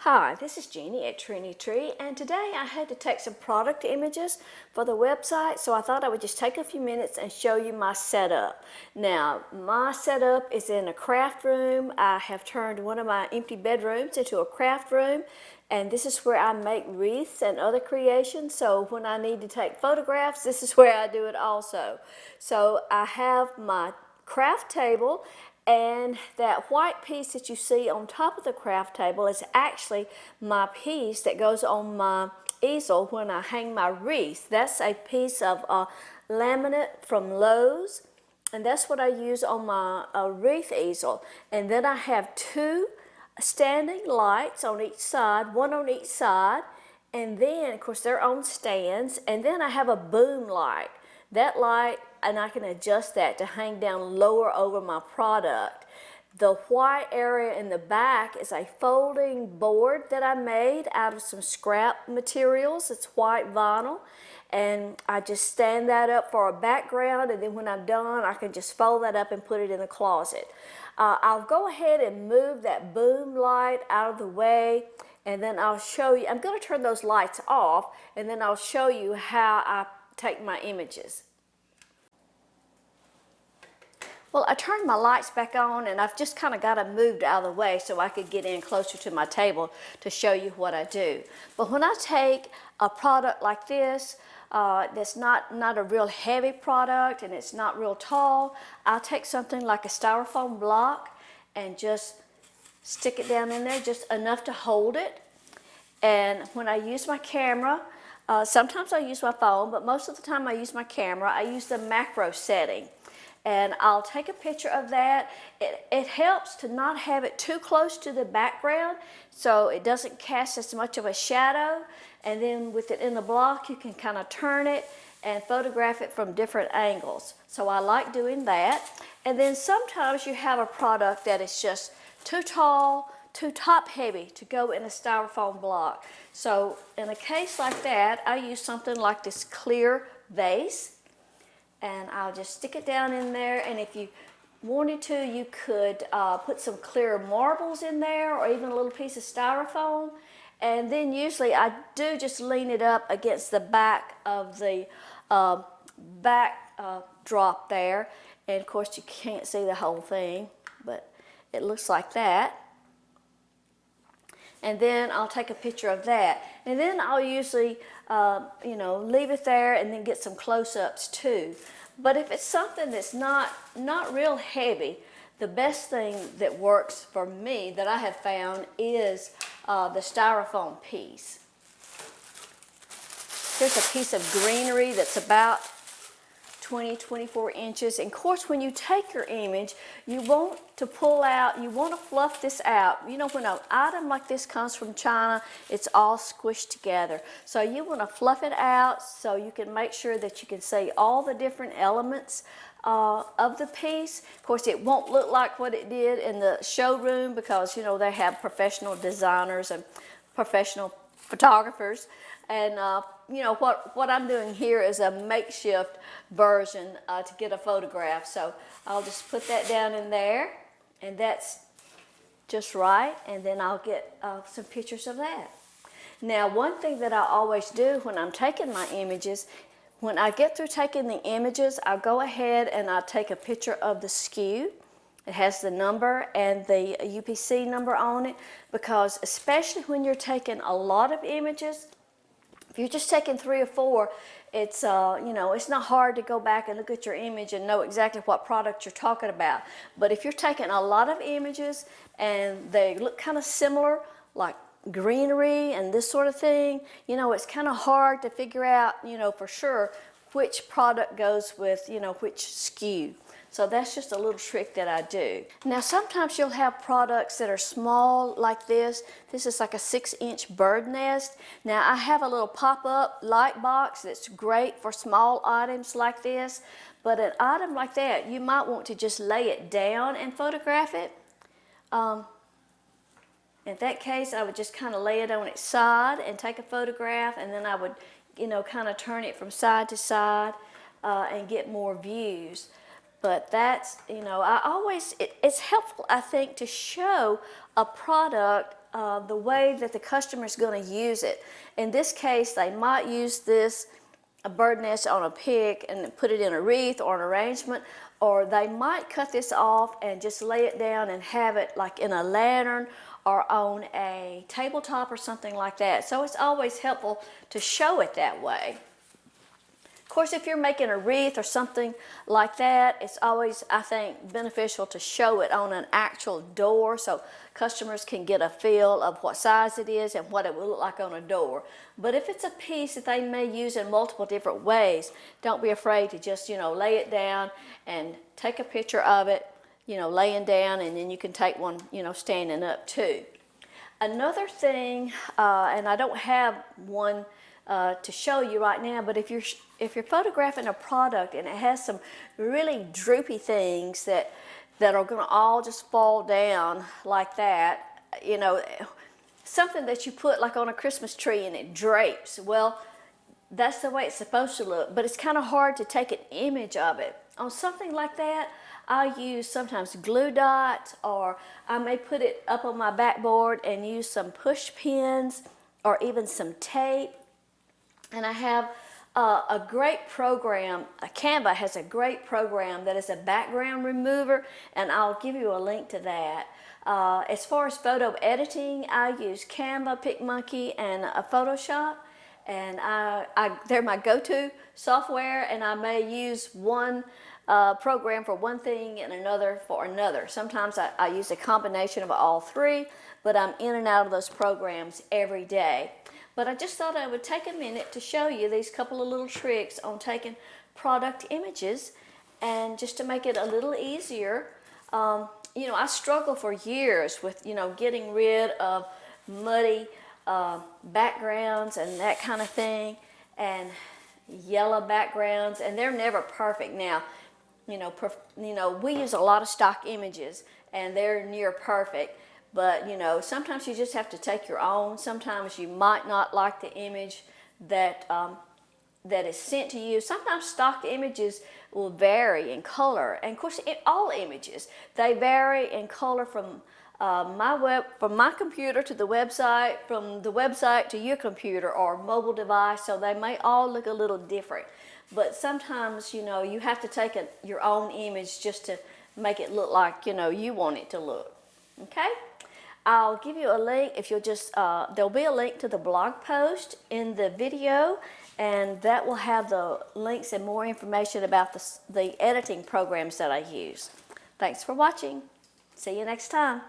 Hi, this is Jeannie at Trendy, and today I had to take some product images for the website, so I thought I would just take a few minutes and show you my setup. Now, my setup is in a craft room. I have turned one of my empty bedrooms into a craft room, and this is where I make wreaths and other creations, so when I need to take photographs, this is where I do it also. So I have my craft table, and that white piece that you see on top of the craft table is actually my piece that goes on my easel when I hang my wreath. That's a piece of laminate from Lowe's, and that's what I use on my wreath easel. And then I have two standing lights on each side, one on each side, and then of course they're on stands, and then I have a boom light. That light, and I can adjust that to hang down lower over my product. The white area in the back is a folding board that I made out of some scrap materials. It's white vinyl, and I just stand that up for a background, and then when I'm done I can just fold that up and put it in the closet. I'll go ahead and move that boom light out of the way, and then I'll show you. I'm going to turn those lights off, and then I'll show you how I take my images. Well, I turned my lights back on, and I've just kind of got them moved out of the way so I could get in closer to my table to show you what I do. But when I take a product like this, that's not a real heavy product and it's not real tall, I'll take something like a styrofoam block and just stick it down in there just enough to hold it. And when I use my camera, sometimes I use my phone, but most of the time I use my camera. I use the macro setting, and I'll take a picture of that. It helps to not have it too close to the background so it doesn't cast as much of a shadow. And then with it in the block, you can kind of turn it and photograph it from different angles. So I like doing that. And then sometimes you have a product that is just too tall, too top heavy to go in a styrofoam block. So in a case like that, I use something like this clear vase, and I'll just stick it down in there. And if you wanted to, you could put some clear marbles in there or even a little piece of styrofoam. And then usually I do just lean it up against the back of the drop there. And of course you can't see the whole thing, but it looks like that. And then I'll take a picture of that. And then I'll usually, leave it there and then get some close-ups too. But if it's something that's not real heavy, the best thing that works for me that I have found is the styrofoam piece. Here's a piece of greenery that's about 24 inches. And of course, when you take your image, you want to fluff this out. You know, when an item like this comes from China, it's all squished together. So you want to fluff it out so you can make sure that you can see all the different elements of the piece. Of course, it won't look like what it did in the showroom because, they have professional designers and professional photographers. And what I'm doing here is a makeshift version to get a photograph. So I'll just put that down in there, and that's just right. And then I'll get some pictures of that. Now, one thing that I always do when I'm taking my images, when I get through taking the images, I'll go ahead and I'll take a picture of the SKU. It has the number and the UPC number on it, because especially when you're taking a lot of images, if you're just taking 3 or 4, it's it's not hard to go back and look at your image and know exactly what product you're talking about. But if you're taking a lot of images and they look kind of similar, like greenery and this sort of thing, it's kind of hard to figure out, for sure which product goes with, which SKU. So that's just a little trick that I do. Now, sometimes you'll have products that are small like this. This is like a 6-inch bird nest. Now, I have a little pop-up light box that's great for small items like this. But an item like that, you might want to just lay it down and photograph it. In that case, I would just kind of lay it on its side and take a photograph, and then I would, kind of turn it from side to side and get more views. But that's, it's helpful, I think, to show a product the way that the customer is going to use it. In this case, they might use this a bird nest on a pick and put it in a wreath or an arrangement, or they might cut this off and just lay it down and have it like in a lantern or on a tabletop or something like that. So it's always helpful to show it that way. Of course, if you're making a wreath or something like that, it's always, I think, beneficial to show it on an actual door so customers can get a feel of what size it is and what it will look like on a door. But if it's a piece that they may use in multiple different ways, don't be afraid to just, lay it down and take a picture of it, laying down, and then you can take one, standing up too. Another thing, and I don't have one to show you right now, but if you're photographing a product and it has some really droopy things that are going to all just fall down like that, something that you put like on a Christmas tree and it drapes, well, that's the way it's supposed to look, but it's kind of hard to take an image of it. On something like that, I use sometimes glue dots, or I may put it up on my backboard and use some push pins or even some tape. And I have a great program. Canva has a great program that is a background remover, and I'll give you a link to that. As far as photo editing, I use Canva, PicMonkey, and Photoshop, and they're my go-to software, and I may use one program for one thing and another for another. Sometimes I use a combination of all three, but I'm in and out of those programs every day. But I just thought I would take a minute to show you these couple of little tricks on taking product images, and just to make it a little easier. I struggled for years with, getting rid of muddy backgrounds and that kind of thing, and yellow backgrounds, and they're never perfect. Now, we use a lot of stock images, and they're near perfect. But, sometimes you just have to take your own. Sometimes you might not like the image that is sent to you. Sometimes stock images will vary in color. And, of course, all images, they vary in color from from my computer to the website, from the website to your computer or mobile device. So they may all look a little different. But sometimes, you have to take your own image just to make it look like, you want it to look. Okay? I'll give you a link if you'll just, there'll be a link to the blog post in the video, and that will have the links and more information about the editing programs that I use. Thanks for watching. See you next time.